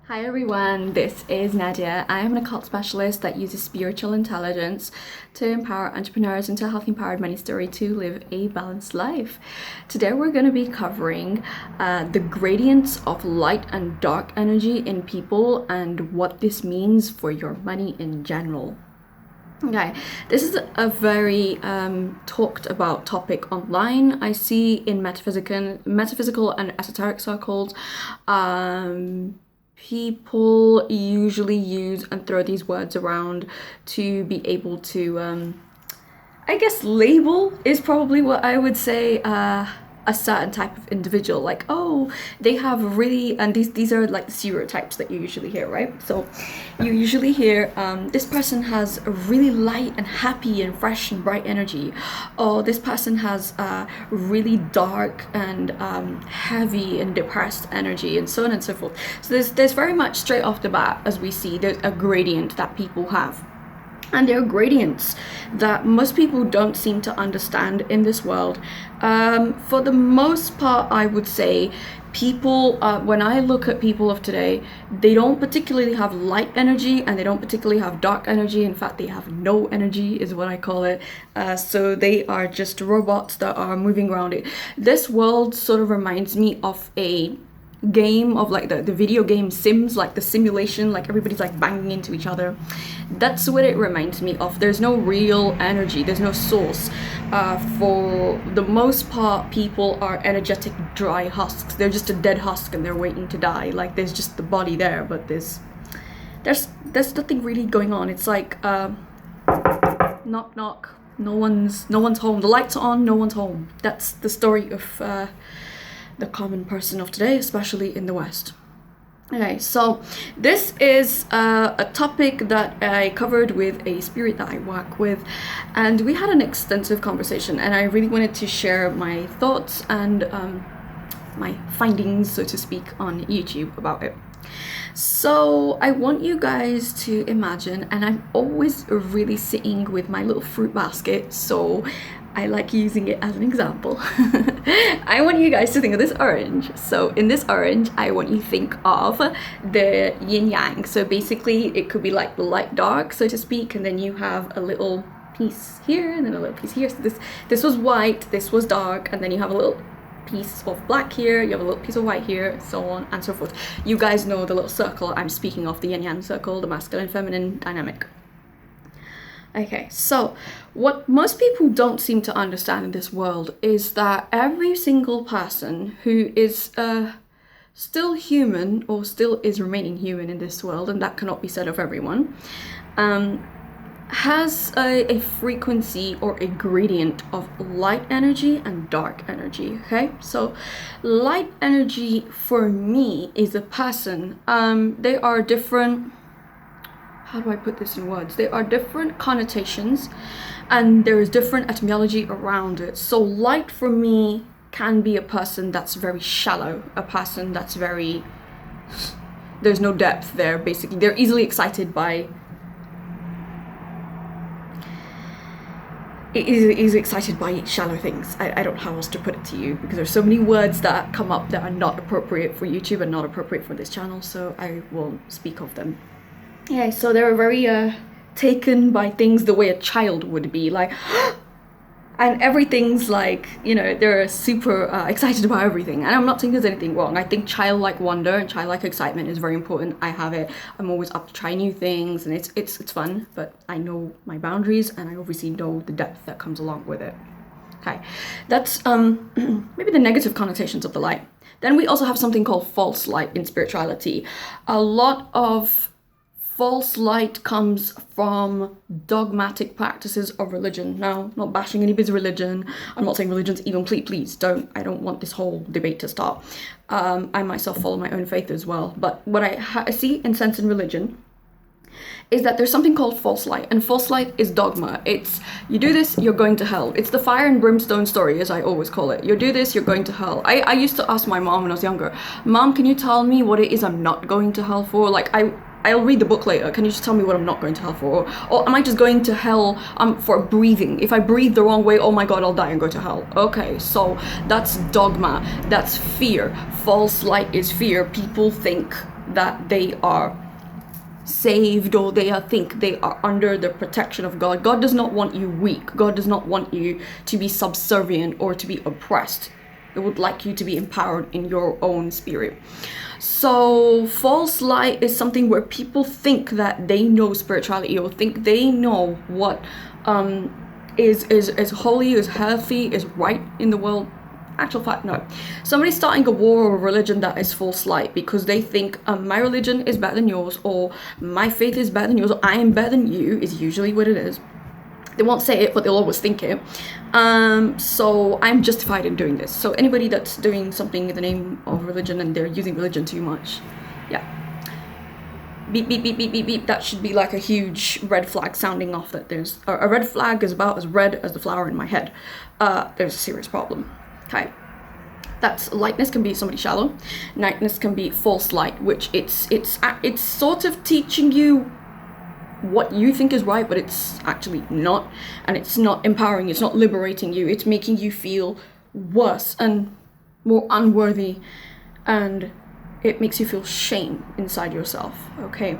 Hi everyone, this is Nadia. I am an occult specialist that uses spiritual intelligence to empower entrepreneurs into a healthy, empowered money story to live a balanced life. Today we're going to be covering the gradients of light and dark energy in people and what this means for your money in general. Okay, this is a very talked about topic online. I see in metaphysical and esoteric circles. People usually use and throw these words around to be able to, I guess label is probably what I would say, a certain type of individual. Like, oh, they have really, and these are like the stereotypes that you usually hear, right? So you usually hear, this person has a really light and happy and fresh and bright energy. Oh, this person has really dark and heavy and depressed energy, and so on and so forth. So there's very much straight off the bat, as we see, there's a gradient that people have. And there are gradients that most people don't seem to understand in this world. For the most part, I would say people, when I look at people of today, they don't particularly have light energy and they don't particularly have dark energy. In fact, they have no energy is what I call it. So they are just robots that are moving around it. This world sort of reminds me of a game of like the video game Sims, like the simulation, like everybody's like banging into each other. That's what it reminds me of. There's no real energy, there's no source. For the most part, people are energetic dry husks. They're just a dead husk and they're waiting to die. Like there's just the body there, but there's nothing really going on. It's like knock knock, no one's home. The lights are on, no one's home. That's the story of the common person of today, especially in the West. Okay, so this is a topic that I covered with a spirit that I work with, and we had an extensive conversation, and I really wanted to share my thoughts and my findings, so to speak, on YouTube about it. So I want you guys to imagine, and I'm always really sitting with my little fruit basket, so I like using it as an example. I want you guys to think of this orange. So in this orange, I want you to think of the yin yang. So basically it could be like the light dark, so to speak, and then you have a little piece here and then a little piece here. So this was white, this was dark, and then you have a little piece of black here, you have a little piece of white here, so on and so forth. You guys know the little circle I'm speaking of, the yin yang circle, the masculine feminine dynamic. Okay, so what most people don't seem to understand in this world is that every single person who is still human or still is remaining human in this world, and that cannot be said of everyone, has a frequency or a gradient of light energy and dark energy. Okay, so light energy for me is a person. They are different. How do I put this in words? There are different connotations and there is different etymology around it. So light for me can be a person that's very shallow, a person that's very, there's no depth there basically. They're easily excited by, is excited by shallow things. I don't know how else to put it to you, because there's so many words that come up that are not appropriate for YouTube and not appropriate for this channel, so I won't speak of them. Yeah, so they're very taken by things the way a child would be, like, and everything's like, you know, they're super excited about everything. And I'm not saying there's anything wrong. I think childlike wonder and childlike excitement is very important. I have it. I'm always up to try new things, and it's fun. But I know my boundaries, and I obviously know the depth that comes along with it. Okay, that's maybe the negative connotations of the light. Then we also have something called false light in spirituality. A lot of false light comes from dogmatic practices of religion. Now, not bashing anybody's religion. I'm not saying religion's evil. Please don't. I don't want this whole debate to start. I myself follow my own faith as well. But what I see and sense in religion is that there's something called false light, and false light is dogma. It's, you do this, you're going to hell. It's the fire and brimstone story, as I always call it. You do this, you're going to hell. I used to ask my mom when I was younger, Mom, can you tell me what it is I'm not going to hell for? Like, I'll read the book later. Can you just tell me what I'm not going to hell for? Or am I just going to hell for breathing? If I breathe the wrong way, oh my God, I'll die and go to hell. Okay, so that's dogma. That's fear. False light is fear. People think that they are saved, or think they are under the protection of God. God does not want you weak. God does not want you to be subservient or to be oppressed. It would like you to be empowered in your own spirit. So false light is something where people think that they know spirituality, or think they know what is holy, is healthy, is right in the world. Actual fact, no. Somebody's starting a war over religion that is false light, because they think my religion is better than yours, or my faith is better than yours, or I am better than you, is usually what it is. They won't say it, but they'll always think it. So I'm justified in doing this. So anybody that's doing something in the name of religion and they're using religion too much, yeah. Beep, beep, beep, beep, beep, beep. That should be like a huge red flag sounding off, that there's a red flag is about as red as the flower in my head. There's a serious problem. Okay. That's lightness can be somebody shallow. Nightness can be false light, which it's sort of teaching you what you think is right, but it's actually not, and it's not empowering, it's not liberating you, it's making you feel worse and more unworthy, and it makes you feel shame inside yourself. Okay,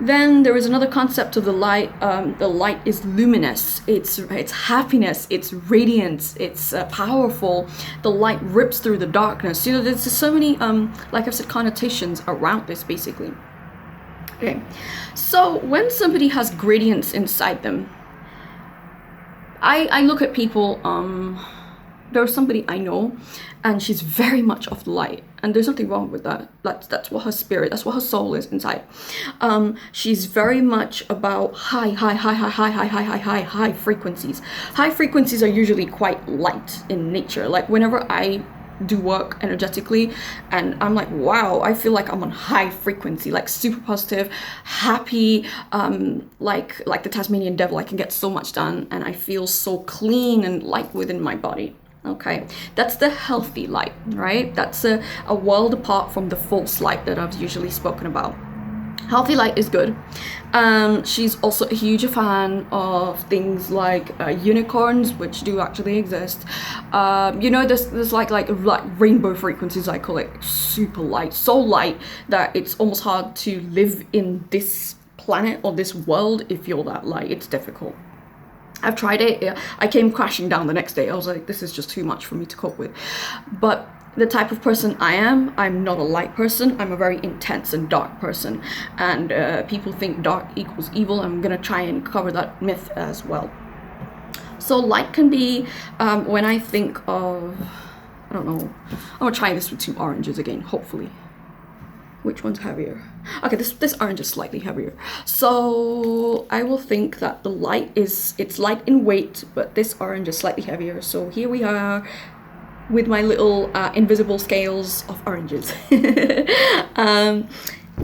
then there is another concept of the light. The light is luminous, it's happiness, it's radiance, it's powerful. The light rips through the darkness. You know, there's so many like I've said, connotations around this basically. Okay, so when somebody has gradients inside them, I look at people, there's somebody I know, and she's very much of the light, and there's nothing wrong with that. That's what her spirit, that's what her soul is inside. She's very much about high frequencies. High frequencies are usually quite light in nature. Like whenever I do work energetically and I'm like, wow, I feel like I'm on high frequency, like super positive, happy, like the Tasmanian devil. I can get so much done and I feel so clean and light within my body. Okay, that's the healthy light, right? That's a world apart from the false light that I've usually spoken about. Healthy light is good. She's also a huge fan of things like unicorns, which do actually exist. You know, there's like rainbow frequencies, I call it, super light, so light that it's almost hard to live in this planet or this world if you're that light. It's difficult. I've tried it. I came crashing down the next day. I was like, this is just too much for me to cope with. But the type of person I am, I'm not a light person. I'm a very intense and dark person. And people think dark equals evil. I'm going to try and cover that myth as well. So light can be, when I think of, I don't know, I'm going to try this with 2 oranges again, hopefully. Which one's heavier? Okay, this orange is slightly heavier. So I will think that the light it's light in weight, but this orange is slightly heavier. So here we are with my little invisible scales of oranges. And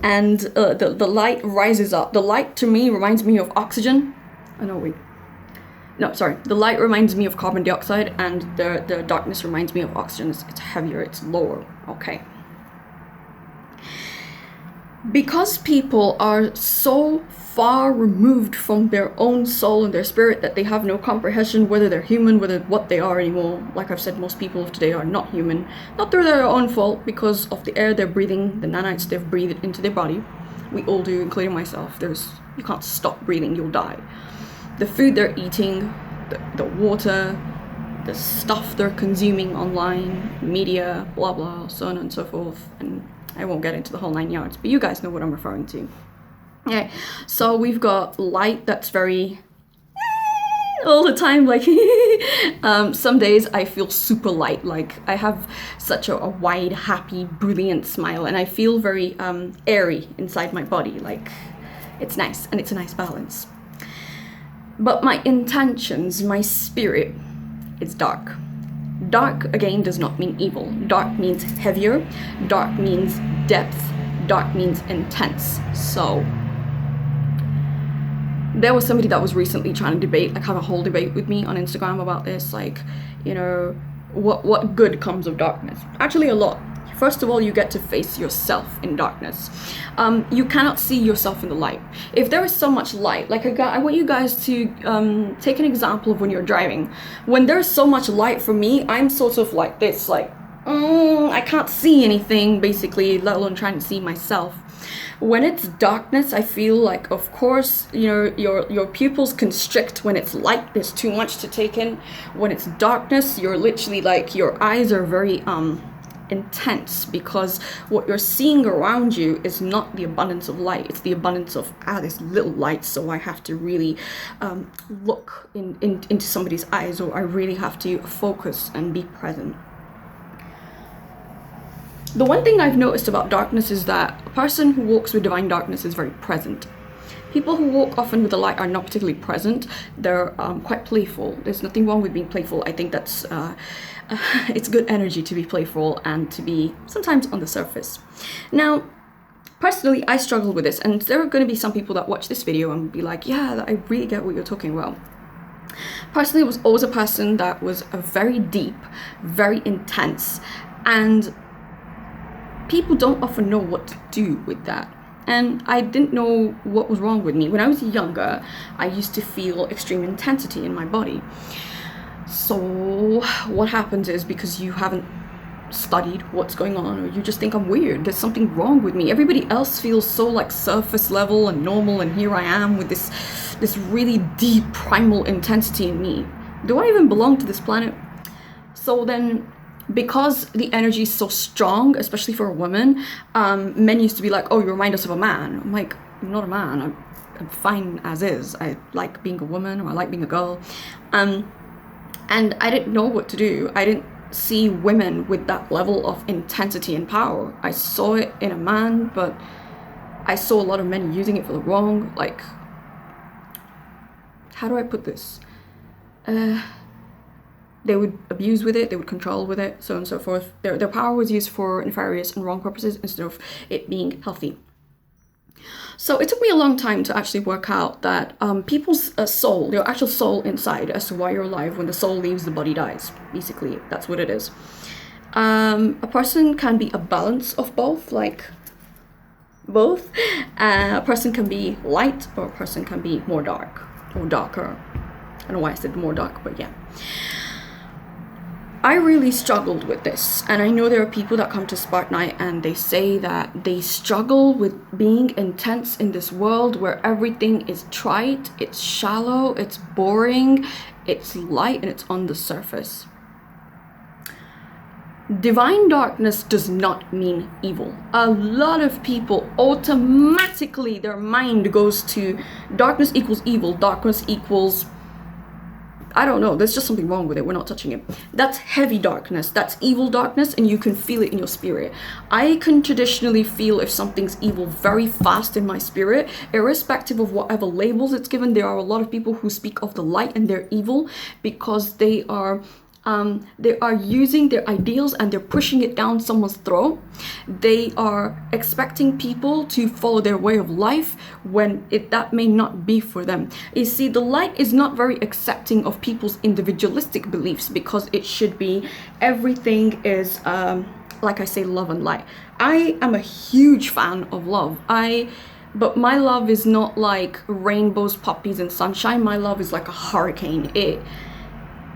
the light rises up. The light to me reminds me of oxygen. Oh no, wait. No, sorry. The light reminds me of carbon dioxide, and the darkness reminds me of oxygen. It's heavier, it's lower. Okay. Because people are so far removed from their own soul and their spirit that they have no comprehension whether they're human, whether what they are anymore. Like I've said, most people of today are not human, not through their own fault, because of the air they're breathing, the nanites they've breathed into their body. We all do, including myself. You can't stop breathing, you'll die. The food they're eating, the water, the stuff they're consuming online, media, blah blah, so on and so forth. And I won't get into the whole 9 yards, but you guys know what I'm referring to. Okay, so we've got light that's very all the time, like some days I feel super light, like I have such a wide, happy, brilliant smile, and I feel very airy inside my body, like it's nice, and it's a nice balance. But my intentions, my spirit, is dark. Dark, again, does not mean evil. Dark means heavier. Dark means depth. Dark means intense. So there was somebody that was recently trying to debate, like have a whole debate with me on Instagram about this, like, you know, what good comes of darkness? Actually, a lot. First of all, you get to face yourself in darkness. You cannot see yourself in the light. If there is so much light, like I want you guys to take an example of when you're driving. When there's so much light for me, I'm sort of like this, like, I can't see anything, basically, let alone trying to see myself. When it's darkness, I feel like, of course, you know, your pupils constrict. When it's light, there's too much to take in. When it's darkness, you're literally like, your eyes are very intense, because what you're seeing around you is not the abundance of light, it's the abundance of this little light. So I have to really look into somebody's eyes, or I really have to focus and be present. The one thing I've noticed about darkness is that a person who walks with divine darkness is very present. People who walk often with the light are not particularly present. They're quite playful. There's nothing wrong with being playful. I think that's it's good energy to be playful and to be sometimes on the surface. Now, personally, I struggle with this, and there are going to be some people that watch this video and be like, yeah, I really get what you're talking about. Personally, I was always a person that was very deep, very intense, and people don't often know what to do with that. And I didn't know what was wrong with me. When I was younger, I used to feel extreme intensity in my body. So what happens is, because you haven't studied what's going on, or you just think I'm weird, there's something wrong with me. Everybody else feels so like surface level and normal, and here I am with this really deep primal intensity in me. Do I even belong to this planet? So then, because the energy is so strong, especially for a woman, men used to be like, oh, you remind us of a man. I'm like, I'm not a man, I'm fine as is. I like being a woman, or I like being a girl. And I didn't know what to do. I didn't see women with that level of intensity and power. I saw it in a man, but I saw a lot of men using it for the wrong, like, how do I put this? They would abuse with it, they would control with it, so on and so forth. Their power was used for nefarious and wrong purposes instead of it being healthy. So it took me a long time to actually work out that people's soul, their actual soul inside, as to why you're alive, when the soul leaves, the body dies. Basically, that's what it is. A person can be a balance of both, like both. A person can be light, or a person can be more dark, or darker. I don't know why I said more dark, but yeah. I really struggled with this, and I know there are people that come to Spartanite and they say that they struggle with being intense in this world where everything is trite, it's shallow, it's boring, it's light, and it's on the surface. Divine darkness does not mean evil. A lot of people automatically, their mind goes to darkness equals evil, darkness equals, I don't know, there's just something wrong with it, we're not touching it. That's heavy darkness, that's evil darkness, and you can feel it in your spirit. I can traditionally feel if something's evil very fast in my spirit, irrespective of whatever labels it's given. There are a lot of people who speak of the light and they're evil because they are using their ideals and they're pushing it down someone's throat. They are expecting people to follow their way of life when that may not be for them. You see, the light is not very accepting of people's individualistic beliefs, because it should be everything is like I say, love and light. I am a huge fan of love. But my love is not like rainbows, poppies, and sunshine. My love is like a hurricane.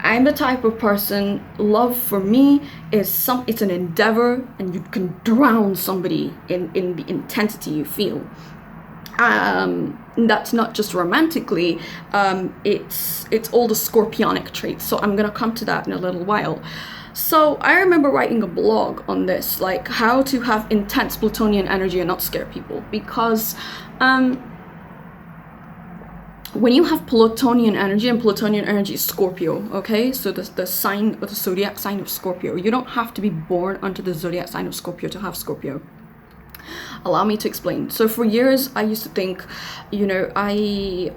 I'm the type of person, love for me is it's an endeavor, and you can drown somebody in the intensity you feel. That's not just romantically, it's all the scorpionic traits. So I'm gonna come to that in a little while. So I remember writing a blog on this, like how to have intense Plutonian energy and not scare people, because when you have Plutonian energy, and Plutonian energy is Scorpio, okay? So the sign, or the zodiac sign of Scorpio. You don't have to be born under the zodiac sign of Scorpio to have Scorpio. Allow me to explain. So for years, I used to think, you know,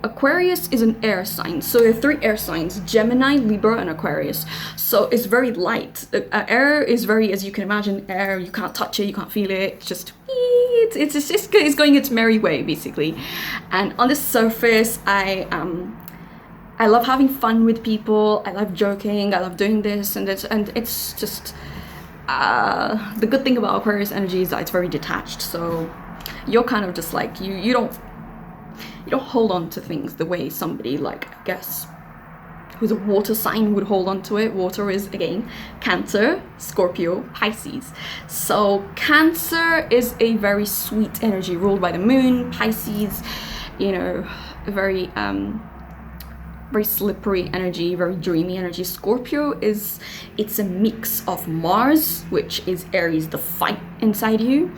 Aquarius is an air sign. So there are 3 air signs: Gemini, Libra, and Aquarius. So it's very light. Air is very, as you can imagine, air. You can't touch it, you can't feel it. It's just, it's going its merry way, basically. And on the surface, I love having fun with people. I love joking. I love doing this and this, and it's just. The good thing about Aquarius energy is that it's very detached, so you're kind of just like, you don't hold on to things the way somebody, like, I guess, who's a water sign would hold on to it. Water is, again, Cancer, Scorpio, Pisces. So Cancer is a very sweet energy ruled by the moon. Pisces, you know, very slippery energy, very dreamy energy. Scorpio it's a mix of Mars, which is Aries, the fight inside you,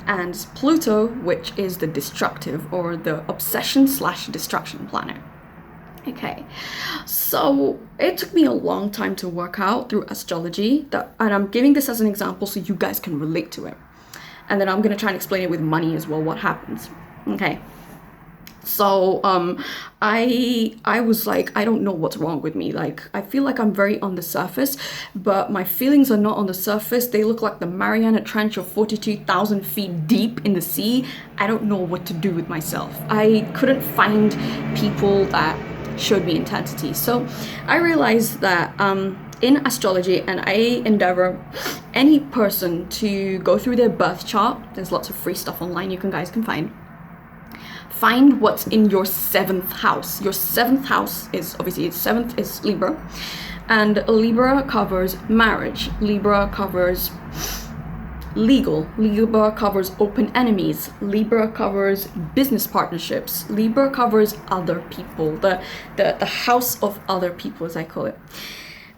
and Pluto, which is the destructive or the obsession / destruction planet. Okay, so it took me a long time to work out through astrology, and I'm giving this as an example so you guys can relate to it. And then I'm going to try and explain it with money as well, what happens. Okay, so I was like, I don't know what's wrong with me. Like, I feel like I'm very on the surface, but my feelings are not on the surface. They look like the Mariana Trench of 42,000 feet deep in the sea. I don't know what to do with myself. I couldn't find people that showed me intensity. So I realized that in astrology, and I endeavor any person to go through their birth chart. There's lots of free stuff online you guys can find what's in your 7th house. Your 7th house is obviously, 7th is Libra, and Libra covers marriage, Libra covers legal, Libra covers open enemies, Libra covers business partnerships, Libra covers other people, the house of other people, as I call it.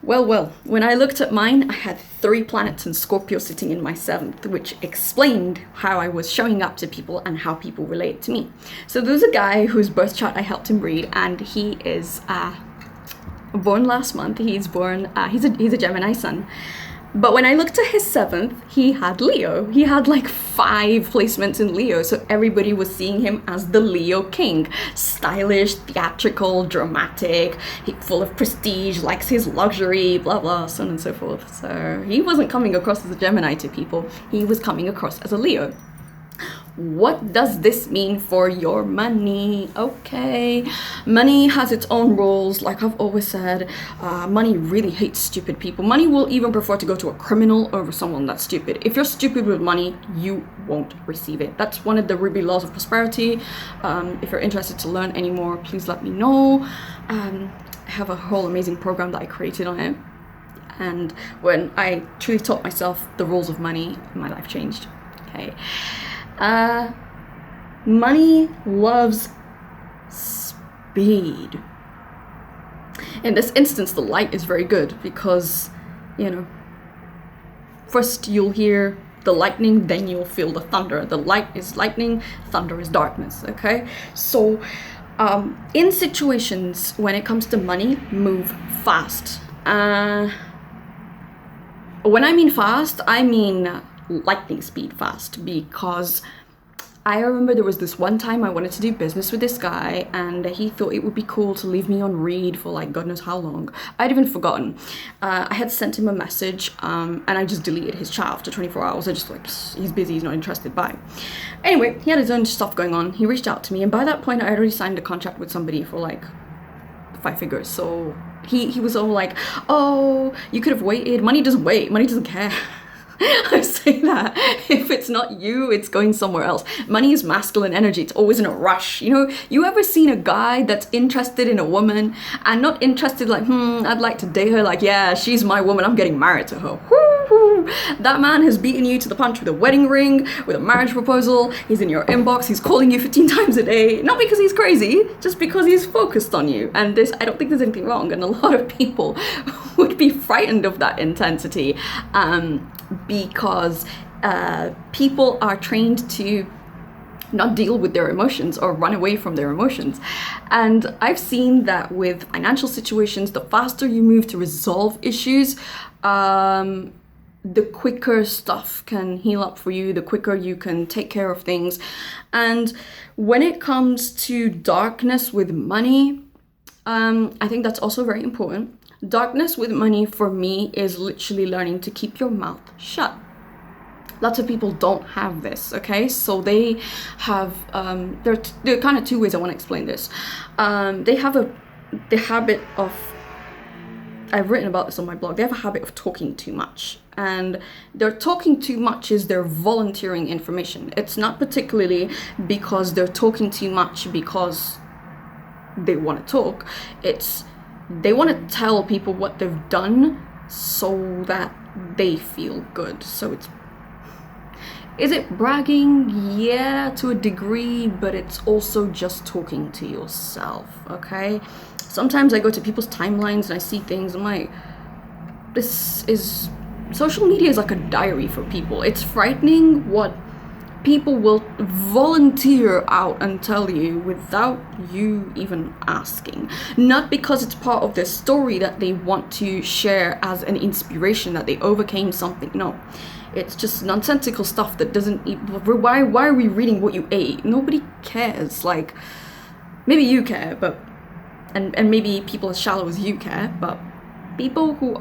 Well, when I looked at mine, I had 3 planets in Scorpio sitting in my 7th, which explained how I was showing up to people and how people relate to me. So there's a guy whose birth chart I helped him read, and he is born last month. He's a Gemini sun. But when I looked at his 7th, he had Leo. He had like 5 placements in Leo, so everybody was seeing him as the Leo king. Stylish, theatrical, dramatic, full of prestige, likes his luxury, blah blah, so on and so forth. So he wasn't coming across as a Gemini to people, he was coming across as a Leo. What does this mean for your money? Okay, money has its own rules. Like I've always said, money really hates stupid people. Money will even prefer to go to a criminal over someone that's stupid. If you're stupid with money, you won't receive it. That's one of the Ruby laws of prosperity. If you're interested to learn any more, please let me know. I have a whole amazing program that I created on it. And when I truly taught myself the rules of money, my life changed. Okay. Money loves speed. In this instance, the light is very good because, you know, first you'll hear the lightning, then you'll feel the thunder. The light is lightning, thunder is darkness, okay? So, in situations when it comes to money, move fast. When I mean fast, I mean lightning speed fast, because I remember there was this one time I wanted to do business with this guy, and he thought it would be cool to leave me on read for like God knows how long. I'd even forgotten. I had sent him a message, and I just deleted his chat after 24 hours. I just like, he's busy, he's not interested, bye. Anyway, he had his own stuff going on. He reached out to me, and by that point I had already signed a contract with somebody for like 5 figures. So he was all like, oh, you could have waited. Money doesn't wait, money doesn't care. I say that if it's not you, it's going somewhere else. Money is masculine energy. It's always in a rush. You know, you ever seen a guy that's interested in a woman and not interested like, I'd like to date her. Like, yeah, she's my woman. I'm getting married to her. Woo-hoo. That man has beaten you to the punch with a wedding ring, with a marriage proposal. He's in your inbox. He's calling you 15 times a day. Not because he's crazy, just because he's focused on you. And I don't think there's anything wrong. And a lot of people would be frightened of that intensity. Because people are trained to not deal with their emotions or run away from their emotions. And I've seen that with financial situations, the faster you move to resolve issues, the quicker stuff can heal up for you, the quicker you can take care of things. And when it comes to darkness with money, I think that's also very important. Darkness with money for me is literally learning to keep your mouth shut. Lots of people don't have this, okay? So they have, there are kind of 2 ways I want to explain this. They have the habit of, I've written about this on my blog, they have a habit of talking too much. And their talking too much is they're volunteering information. It's not particularly because they're talking too much because they want to talk. It's They want to tell people what they've done so that they feel good. So is it bragging? Yeah, to a degree, but it's also just talking to yourself, okay? Sometimes I go to people's timelines and I see things, I'm like, social media is like a diary for people. It's frightening what people will volunteer out and tell you without you even asking. Not because it's part of their story that they want to share as an inspiration that they overcame something. No, it's just nonsensical stuff that doesn't. Why are we reading what you ate? Nobody cares. Like, maybe you care, but and maybe people as shallow as you care, but people who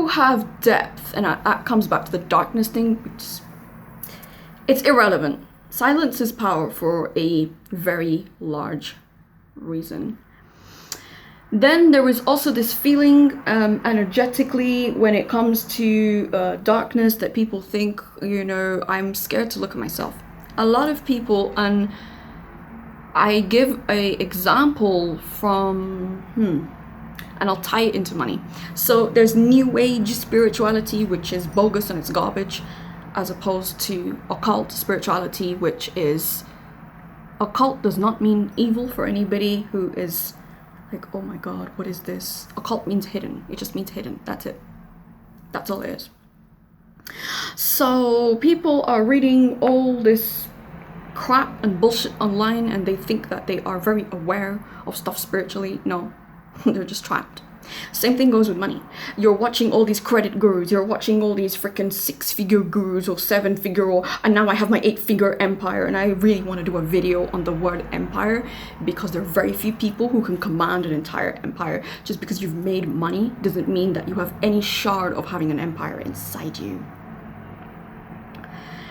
have depth, and that comes back to the darkness thing, which it's irrelevant. Silence is power for a very large reason. Then there is also this feeling energetically when it comes to darkness that people think, I'm scared to look at myself. A lot of people, and I give a example from and I'll tie it into money. So there's new age spirituality, which is bogus and it's garbage, as opposed to occult spirituality, which is, occult does not mean evil for anybody who is like, oh my god, what is this? Occult means hidden. It just means hidden. That's it. That's all it is. So people are reading all this crap and bullshit online and they think that they are very aware of stuff spiritually. No. They're just trapped. Same thing goes with money. You're watching all these credit gurus, you're watching all these freaking 6-figure gurus or 7-figure, and now I have my 8-figure empire, and I really want to do a video on the word empire because there are very few people who can command an entire empire. Just because you've made money doesn't mean that you have any shard of having an empire inside you.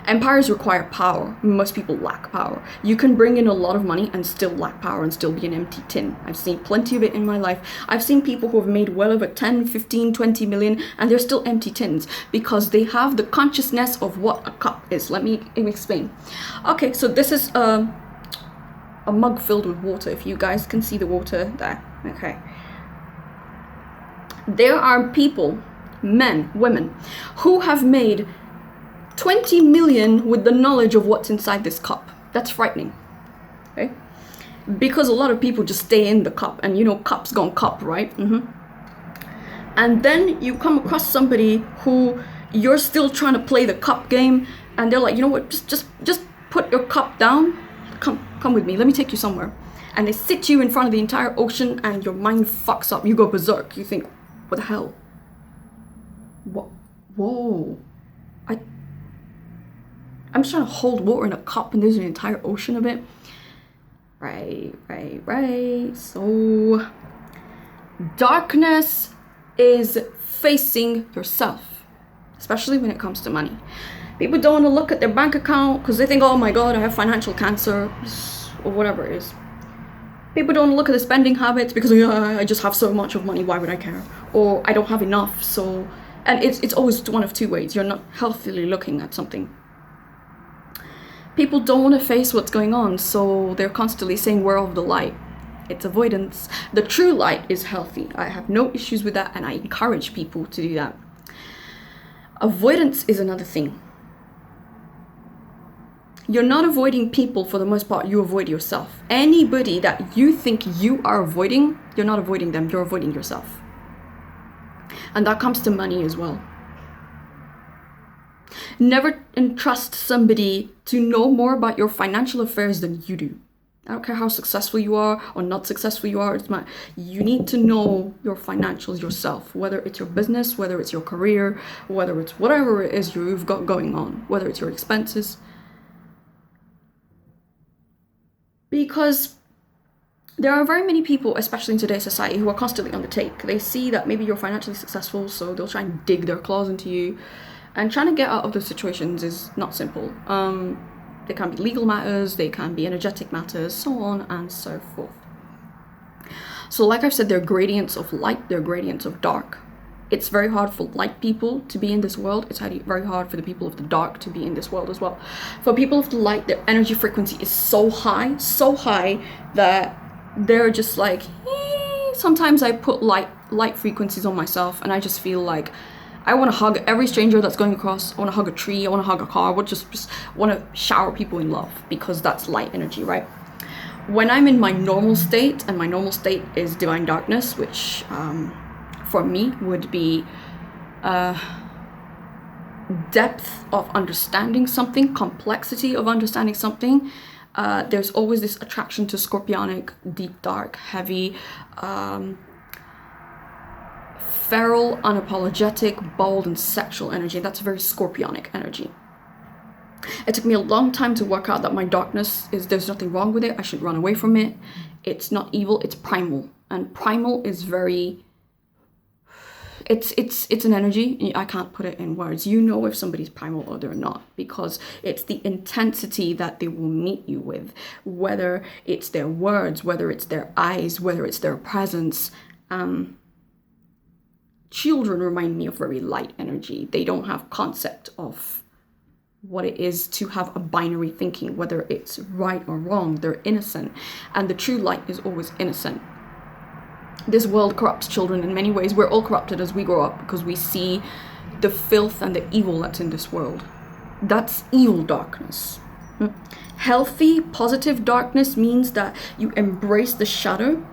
Empires require power. Most people lack power. You can bring in a lot of money and still lack power and still be an empty tin. I've seen plenty of it in my life. I've seen people who have made well over 10, 15, 20 million and they're still empty tins because they have the consciousness of what a cup is. Let me explain. Okay, so this is a mug filled with water. If you guys can see the water there. Okay. There are people, men, women, who have made 20 million with the knowledge of what's inside this cup. That's frightening, okay? Because a lot of people just stay in the cup, and cups gone cup, right? And then you come across somebody who you're still trying to play the cup game, and they're like, you know what? Just put your cup down. Come with me. Let me take you somewhere. And they sit you in front of the entire ocean, and your mind fucks up. You go berserk. You think, what the hell? What? Whoa! I'm just trying to hold water in a cup and there's an entire ocean of it. Right. So, darkness is facing yourself, especially when it comes to money. People don't want to look at their bank account because they think, oh my god, I have financial cancer, or whatever it is. People don't look at the spending habits because I just have so much of money, why would I care? Or I don't have enough, so... And it's always one of two ways. You're not healthily looking at something. People don't want to face what's going on, so they're constantly saying we're of the light. It's avoidance. The true light is healthy. I have no issues with that, and I encourage people to do that. Avoidance is another thing. You're not avoiding people for the most part, you avoid yourself. Anybody that you think you are avoiding, you're not avoiding them, you're avoiding yourself. And that comes to money as well. Never entrust somebody to know more about your financial affairs than you do. I don't care how successful you are or not successful you are. You need to know your financials yourself, whether it's your business, whether it's your career, whether it's whatever it is you've got going on, whether it's your expenses. Because there are very many people, especially in today's society, who are constantly on the take. They see that maybe you're financially successful, so they'll try and dig their claws into you. And trying to get out of those situations is not simple. They can be legal matters, they can be energetic matters, so on and so forth. So like I've said, there are gradients of light, there are gradients of dark. It's very hard for light people to be in this world. It's very hard for the people of the dark to be in this world as well. For people of the light, their energy frequency is so high that they're just like, sometimes I put light frequencies on myself, and I just feel like I want to hug every stranger that's going across. I want to hug a tree. I want to hug a car. I would just want to shower people in love, because that's light energy, right? When I'm in my normal state, and my normal state is divine darkness, which for me would be depth of understanding something, complexity of understanding something. There's always this attraction to scorpionic, deep, dark, heavy, feral, unapologetic, bold, and sexual energy. That's a very scorpionic energy. It took me a long time to work out that my darkness there's nothing wrong with it. I should run away from it. It's not evil, it's primal. And primal is very, it's an energy. I can't put it in words. You know if somebody's primal or they're not, because it's the intensity that they will meet you with, whether it's their words, whether it's their eyes, whether it's their presence. Children remind me of very light energy. They don't have concept of what it is to have a binary thinking, whether it's right or wrong. They're innocent, and the true light is always innocent. This world corrupts children in many ways. We're all corrupted as we grow up, because we see the filth and the evil that's in this world. That's evil darkness. Healthy, positive darkness means that you embrace the shadow,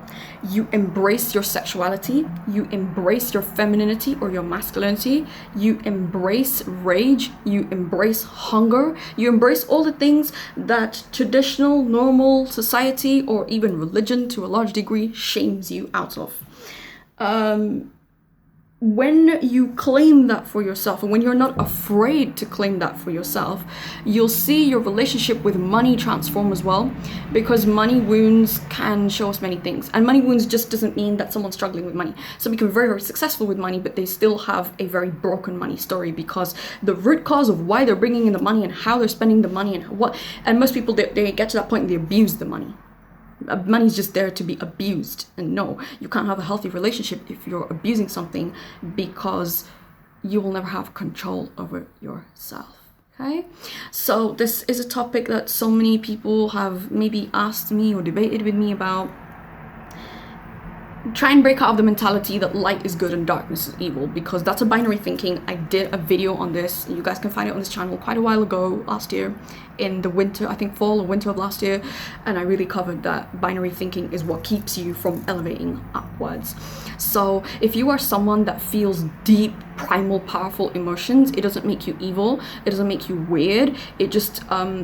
you embrace your sexuality, you embrace your femininity or your masculinity, you embrace rage, you embrace hunger, you embrace all the things that traditional, normal society, or even religion to a large degree, shames you out of. When you claim that for yourself, and when you're not afraid to claim that for yourself, you'll see your relationship with money transform as well, because money wounds can show us many things. And money wounds just doesn't mean that someone's struggling with money. Some become very, very successful with money, but they still have a very broken money story, because the root cause of why they're bringing in the money and how they're spending the money and most people, they get to that point and they abuse the money. Money's just there to be abused, and no, you can't have a healthy relationship if you're abusing something, because you will never have control over yourself. Okay, so this is a topic that so many people have maybe asked me or debated with me about. Try and break out of the mentality that light is good and darkness is evil, because that's a binary thinking. I did a video on this. You guys can find it on this channel quite a while ago, last year, in the winter, I think fall or winter of last year, and I really covered that binary thinking is what keeps you from elevating upwards. So if you are someone that feels deep, primal, powerful emotions, it doesn't make you evil, it doesn't make you weird. It just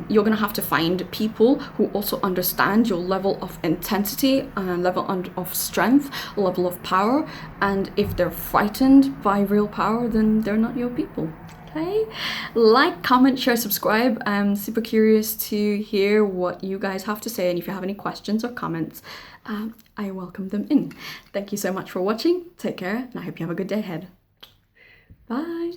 you're gonna have to find people who also understand your level of intensity, level of strength, level of power, and if they're frightened by real power, then they're not your people. Okay, like, comment, share, subscribe. I'm super curious to hear what you guys have to say, and if you have any questions or comments, I welcome them in. Thank you so much for watching. Take care, and I hope you have a good day ahead. Bye.